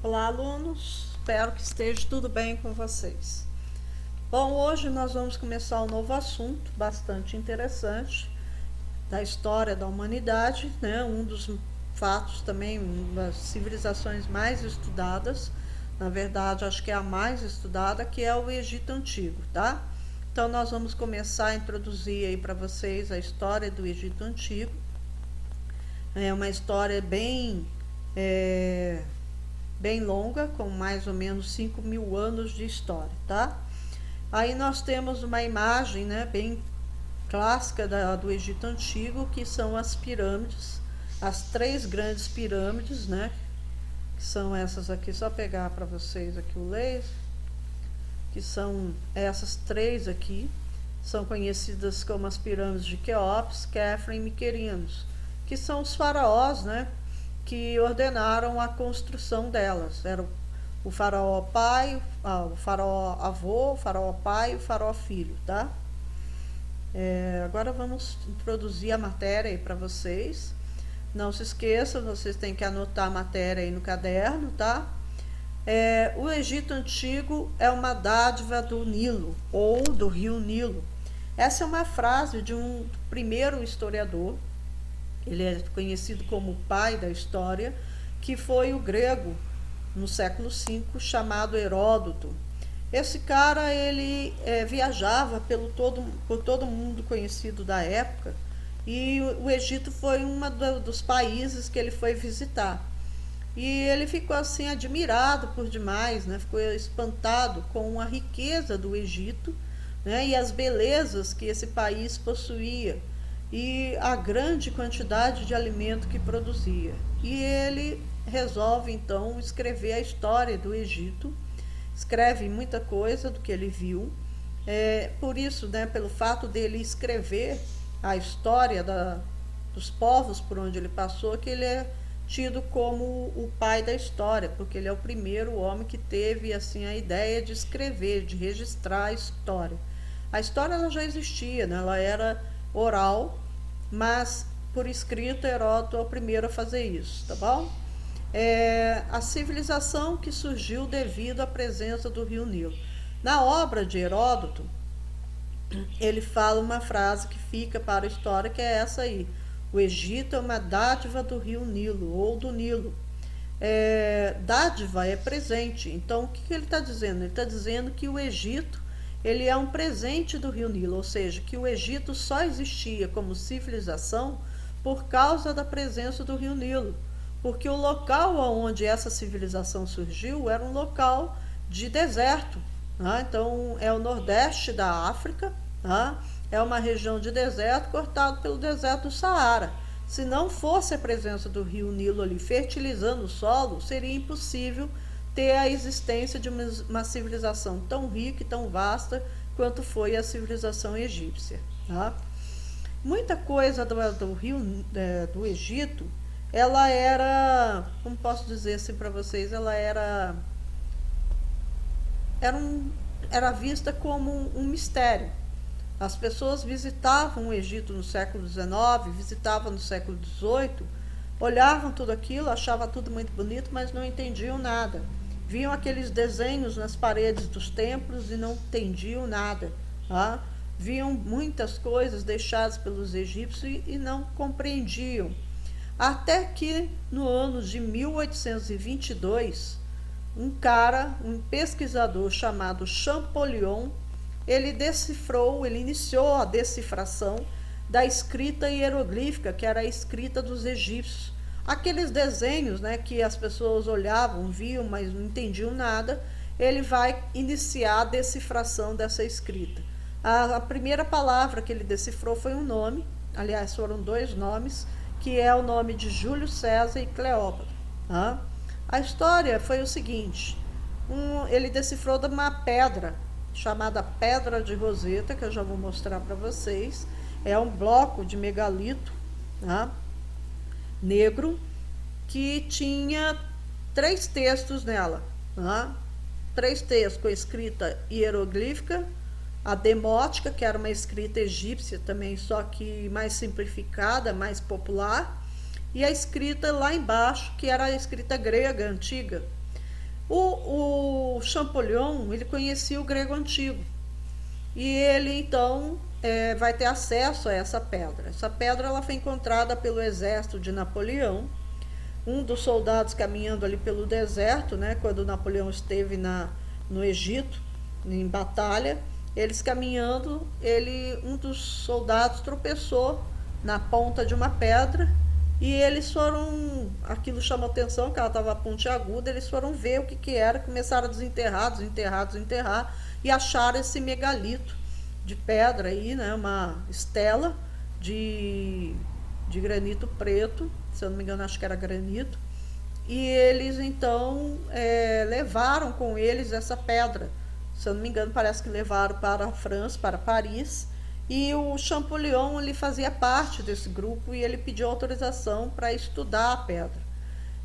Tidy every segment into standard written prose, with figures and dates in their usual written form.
Olá, alunos. Espero que esteja tudo bem com vocês. Bom, hoje nós vamos começar um novo assunto bastante interessante da história da humanidade, né? Um dos fatos também, uma das civilizações mais estudadas, na verdade, acho que é a mais estudada, que é o Egito Antigo, tá? Então, nós vamos começar a introduzir aí para vocês a história do Egito Antigo. É uma história bem longa, com mais ou menos 5.000 anos de história, tá? Aí nós temos uma imagem, né, bem clássica do Egito Antigo, que são as pirâmides, as 3 grandes pirâmides, né, que são essas aqui, só pegar para vocês aqui o laser, que são essas 3 aqui, são conhecidas como as pirâmides de Quéops, Khafre e Mycerinos, que são os faraós, né, que ordenaram a construção delas. Era o faraó pai, o faraó avô, o faraó pai e o faraó filho, tá? Agora vamos introduzir a matéria aí para vocês. Não se esqueçam, vocês têm que anotar a matéria aí no caderno, tá? O Egito Antigo é uma dádiva do Nilo, ou do rio Nilo. Essa é uma frase de um primeiro historiador, ele é conhecido como o pai da história, que foi o grego no século V, chamado Heródoto. Esse cara, ele viajava por todo mundo conhecido da época, e o Egito foi um dos países que ele foi visitar. E ele ficou assim admirado por demais, né? Ficou espantado com a riqueza do Egito, né? E as belezas que esse país possuía e a grande quantidade de alimento que produzia. E ele resolve então escrever a história do Egito, escreve muita coisa do que ele viu. Por isso, né, pelo fato dele escrever a história dos povos por onde ele passou, que ele é tido como o pai da história, porque ele é o primeiro homem que teve assim a ideia de escrever, de registrar a história. A história ela já existia, né? Ela era oral, mas por escrito Heródoto é o primeiro a fazer isso, tá bom? A civilização que surgiu devido à presença do rio Nilo. Na obra de Heródoto, ele fala uma frase que fica para a história, que é essa aí: o Egito é uma dádiva do rio Nilo, ou do Nilo. Dádiva é presente. Então, o que ele está dizendo? Ele está dizendo que o Egito ele é um presente do rio Nilo, ou seja, que o Egito só existia como civilização por causa da presença do rio Nilo, porque o local onde essa civilização surgiu era um local de deserto, né? Então é o nordeste da África, né? É uma região de deserto cortado pelo deserto do Saara. Se não fosse a presença do rio Nilo ali fertilizando o solo, seria impossível ter a existência de uma civilização tão rica e tão vasta quanto foi a civilização egípcia, tá? Muita coisa do Egito, ela era, como posso dizer assim para vocês, ela era vista como um mistério. As pessoas visitavam o Egito no século XIX, visitavam no século XVIII, olhavam tudo aquilo, achavam tudo muito bonito, mas não entendiam nada. Viam aqueles desenhos nas paredes dos templos e não entendiam nada, tá? Viam muitas coisas deixadas pelos egípcios e não compreendiam. Até que no ano de 1822, um pesquisador chamado Champollion, ele iniciou a decifração da escrita hieroglífica, que era a escrita dos egípcios. Aqueles desenhos, né, que as pessoas olhavam, viam, mas não entendiam nada, ele vai iniciar a decifração dessa escrita. A primeira palavra que ele decifrou foi um nome, aliás, foram 2 nomes, que é o nome de Júlio César e Cleópatra. Tá? A história foi o seguinte: ele decifrou de uma pedra chamada Pedra de Roseta, que eu já vou mostrar para vocês. É um bloco de megalito, tá? Negro, que tinha 3 textos nela, tá? 3 textos com escrita hieroglífica, a demótica, que era uma escrita egípcia também, só que mais simplificada, mais popular, e a escrita lá embaixo, que era a escrita grega antiga. O Champollion, ele conhecia o grego antigo, e ele então vai ter acesso a essa pedra. Essa pedra ela foi encontrada pelo exército de Napoleão, um dos soldados caminhando ali pelo deserto, né, quando Napoleão esteve no Egito, em batalha, eles caminhando, um dos soldados tropeçou na ponta de uma pedra e eles foram, aquilo chamou atenção, que ela estava pontiaguda, eles foram ver o que era, começaram a desenterrar e acharam esse megalito de pedra aí, né, uma estela de granito preto, se eu não me engano acho que era granito, e eles então levaram com eles essa pedra, se eu não me engano parece que levaram para a França, para Paris, e o Champollion ele fazia parte desse grupo e ele pediu autorização para estudar a pedra.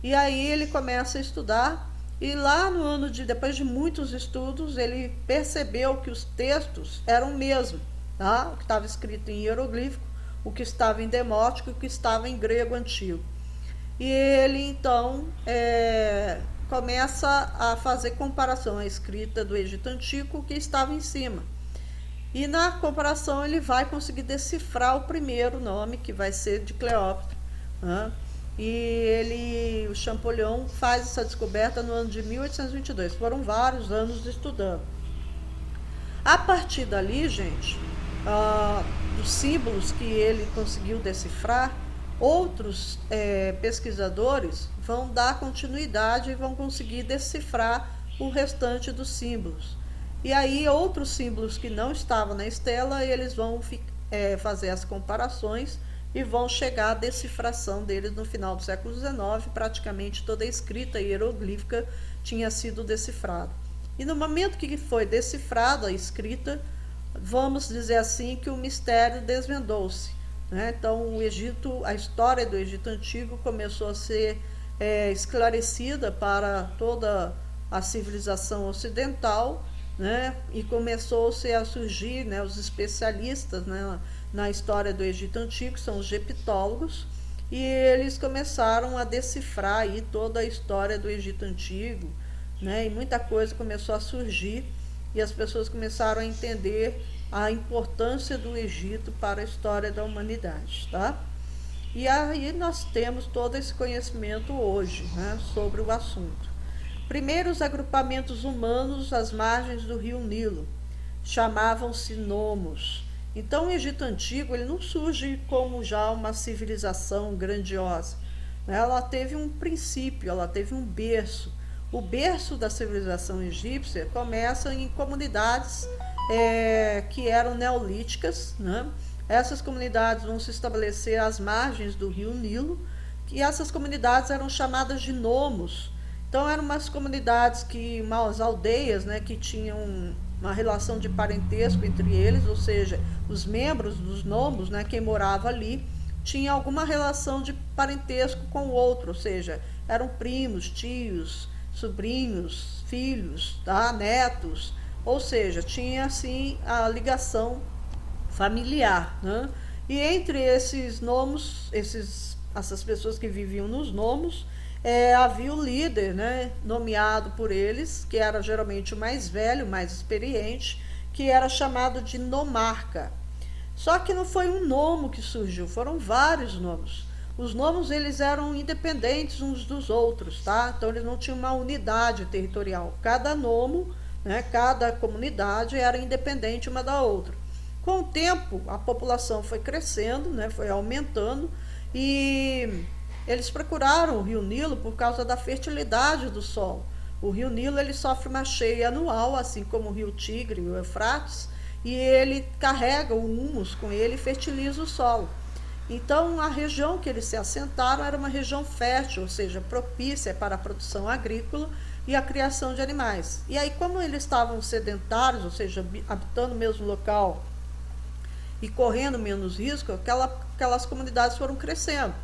E aí ele começa a estudar e lá no ano depois de muitos estudos, ele percebeu que os textos eram o mesmo, tá? O que estava escrito em hieroglífico, o que estava em demótico e o que estava em grego antigo. E ele então começa a fazer comparação à escrita do Egito Antigo com o que estava em cima. E na comparação ele vai conseguir decifrar o primeiro nome, que vai ser de Cleópatra, né? E o Champollion faz essa descoberta no ano de 1822. Foram vários anos estudando. A partir dali, gente, dos símbolos que ele conseguiu decifrar, outros pesquisadores vão dar continuidade e vão conseguir decifrar o restante dos símbolos. E aí outros símbolos que não estavam na estela, eles vão fazer as comparações e vão chegar à decifração deles no final do século XIX. Praticamente toda a escrita hieroglífica tinha sido decifrada. E no momento que foi decifrada a escrita, vamos dizer assim que o mistério desvendou-se, né? Então o Egito, a história do Egito Antigo começou a ser esclarecida para toda a civilização ocidental, né? E começou-se a surgir, né, os especialistas, né, na história do Egito Antigo, são os egiptólogos, e eles começaram a decifrar aí toda a história do Egito Antigo, né, e muita coisa começou a surgir e as pessoas começaram a entender a importância do Egito para a história da humanidade, tá? E aí nós temos todo esse conhecimento hoje, né, sobre o assunto. Primeiro, os agrupamentos humanos às margens do rio Nilo chamavam-se nomos. Então o Egito Antigo ele não surge como já uma civilização grandiosa, né? Ela teve um princípio, ela teve um berço. O berço da civilização egípcia começa em comunidades que eram neolíticas, né? Essas comunidades vão se estabelecer às margens do rio Nilo, e essas comunidades eram chamadas de nomos. Então eram umas comunidades, umas aldeias, né, que tinham uma relação de parentesco entre eles, ou seja, os membros dos nomos, né, quem morava ali, tinha alguma relação de parentesco com o outro, ou seja, eram primos, tios, sobrinhos, filhos, tá, netos, ou seja, tinha assim a ligação familiar, né? E entre esses nomos, essas pessoas que viviam nos nomos, havia o líder, né, nomeado por eles, que era geralmente o mais velho, mais experiente, que era chamado de nomarca. Só que não foi um nomo que surgiu, foram vários nomos. Os nomos eles eram independentes uns dos outros, tá? Então eles não tinham uma unidade territorial. Cada nomo, né, cada comunidade era independente uma da outra. Com o tempo, a população foi crescendo, né, foi aumentando, e eles procuraram o rio Nilo por causa da fertilidade do solo. O rio Nilo ele sofre uma cheia anual, assim como o rio Tigre e o Eufrates, e ele carrega o humus com ele e fertiliza o solo. Então a região que eles se assentaram era uma região fértil, ou seja, propícia para a produção agrícola e a criação de animais. E aí, como eles estavam sedentários, ou seja, habitando o mesmo local e correndo menos risco, aquelas comunidades foram crescendo.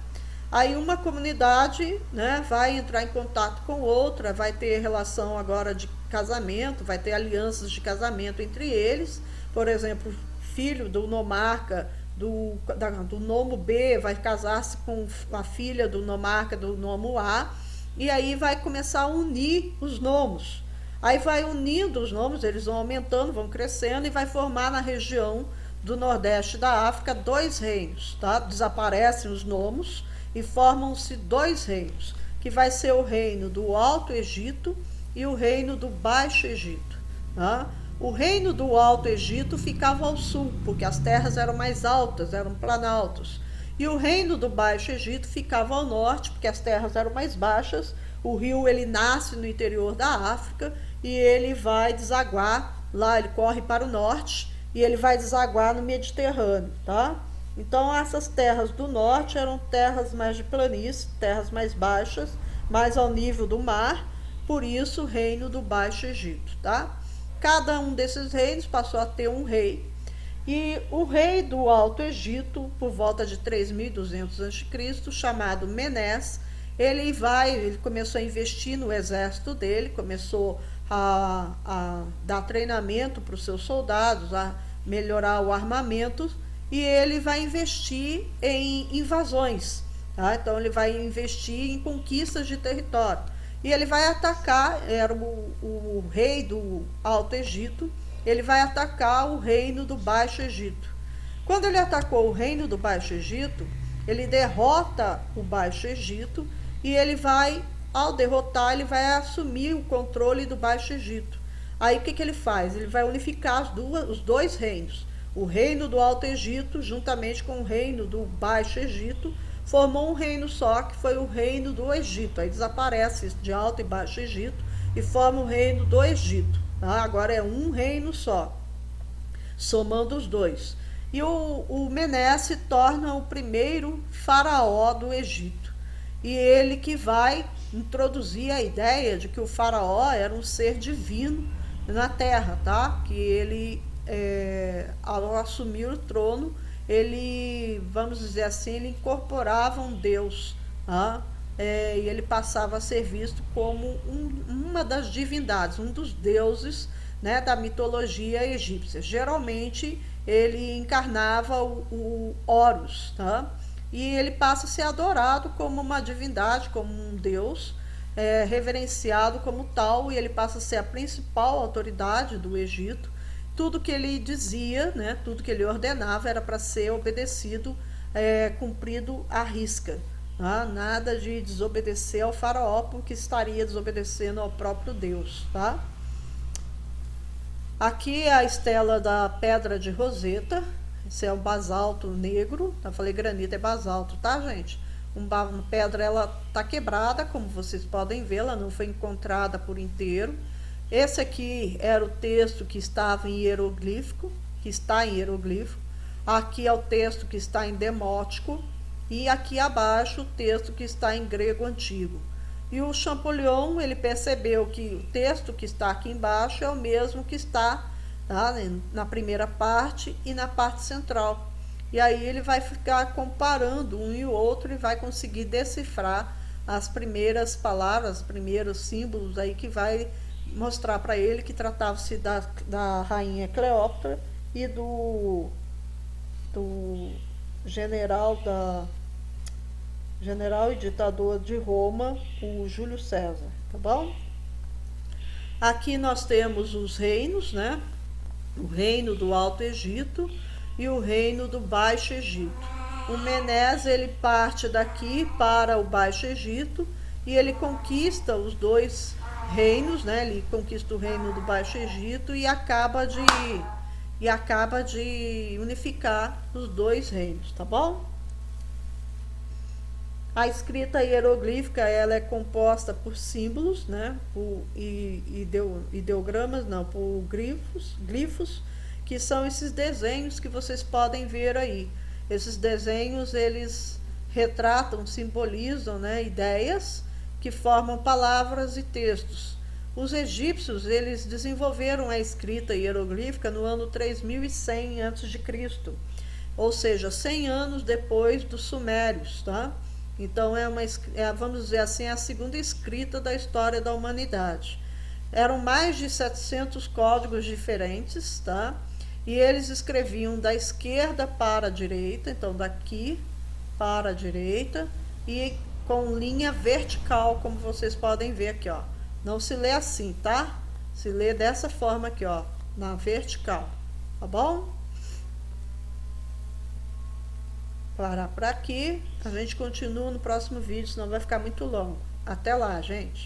Aí uma comunidade, né, vai entrar em contato com outra, vai ter relação agora de casamento, vai ter alianças de casamento entre eles. Por exemplo, filho do nomarca do nomo B vai casar-se com a filha do nomarca do nomo A, e aí vai começar a unir os nomos. Aí vai unindo os nomos, eles vão aumentando, vão crescendo, e vai formar na região do nordeste da África 2 reinos, tá? Desaparecem os nomos e formam-se 2 reinos, que vai ser o reino do Alto Egito e o reino do Baixo Egito, tá? O reino do Alto Egito ficava ao sul, porque as terras eram mais altas, eram planaltos. E o reino do Baixo Egito ficava ao norte, porque as terras eram mais baixas. O rio ele nasce no interior da África e ele vai desaguar lá, ele corre para o norte e ele vai desaguar no Mediterrâneo, tá? Então essas terras do norte eram terras mais de planície, terras mais baixas, mais ao nível do mar, por isso o reino do Baixo Egito, tá? Cada um desses reinos passou a ter um rei, e o rei do Alto Egito, por volta de 3.200 a.C., chamado Menes, ele começou a investir no exército dele, começou a dar treinamento para os seus soldados, a melhorar o armamento, e ele vai investir em invasões, tá? Então ele vai investir em conquistas de território. E ele vai atacar, era o rei do Alto Egito, ele vai atacar o reino do Baixo Egito. Quando ele atacou o reino do Baixo Egito, ele derrota o Baixo Egito e ele vai, ao derrotar, ele vai assumir o controle do Baixo Egito. Aí o que ele faz? Ele vai unificar os 2 reinos. O reino do Alto Egito, juntamente com o reino do Baixo Egito, formou um reino só, que foi o reino do Egito. Aí desaparece de Alto e Baixo Egito e forma o reino do Egito. Tá? Agora é um reino só, somando os 2. E o Menes se torna o primeiro faraó do Egito. E ele que vai introduzir a ideia de que o faraó era um ser divino na terra, tá? Que ele, ao assumir o trono, ele, vamos dizer assim, ele incorporava um Deus, tá? E ele passava a ser visto como uma das divindades, um dos deuses, né, da mitologia egípcia. Geralmente ele encarnava o Horus, tá? E ele passa a ser adorado como uma divindade, como um deus, reverenciado como tal, e ele passa a ser a principal autoridade do Egito. Tudo que ele dizia, né, tudo que ele ordenava era para ser obedecido, cumprido à risca. Tá? Nada de desobedecer ao faraó, porque estaria desobedecendo ao próprio Deus. Tá? Aqui é a estela da Pedra de Roseta. Esse é um basalto negro. Eu falei granito, é basalto, tá, gente? Uma pedra, ela tá quebrada, como vocês podem ver, ela não foi encontrada por inteiro. Esse aqui era o texto que estava em hieroglífico, que está em hieroglifo. Aqui é o texto que está em demótico. E aqui abaixo o texto que está em grego antigo. E o Champollion, ele percebeu que o texto que está aqui embaixo é o mesmo que está, tá, na primeira parte e na parte central. E aí ele vai ficar comparando um e o outro e vai conseguir decifrar as primeiras palavras, os primeiros símbolos aí, que vai mostrar para ele que tratava-se da rainha Cleópatra e do general e ditador de Roma, o Júlio César, tá bom? Aqui nós temos os reinos, né? O reino do Alto Egito e o reino do Baixo Egito. O Menes, ele parte daqui para o Baixo Egito e ele conquista os 2 reinos, né? Ele conquista o reino do Baixo Egito e acaba de unificar os 2 reinos, tá bom? A escrita hieroglífica, ela é composta por símbolos, né? Por ideogramas, não, por glifos, que são esses desenhos que vocês podem ver aí. Esses desenhos, eles retratam, simbolizam, né, ideias que formam palavras e textos. Os egípcios, eles desenvolveram a escrita hieroglífica no ano 3100 a.C., ou seja, 100 anos depois dos sumérios, tá? Então, vamos dizer assim, a segunda escrita da história da humanidade. Eram mais de 700 códigos diferentes, tá? E eles escreviam da esquerda para a direita, então daqui para a direita, e com linha vertical, como vocês podem ver aqui, ó. Não se lê assim, tá? Se lê dessa forma aqui, ó, na vertical, tá bom? Parar por aqui, a gente continua no próximo vídeo, senão vai ficar muito longo. Até lá, gente!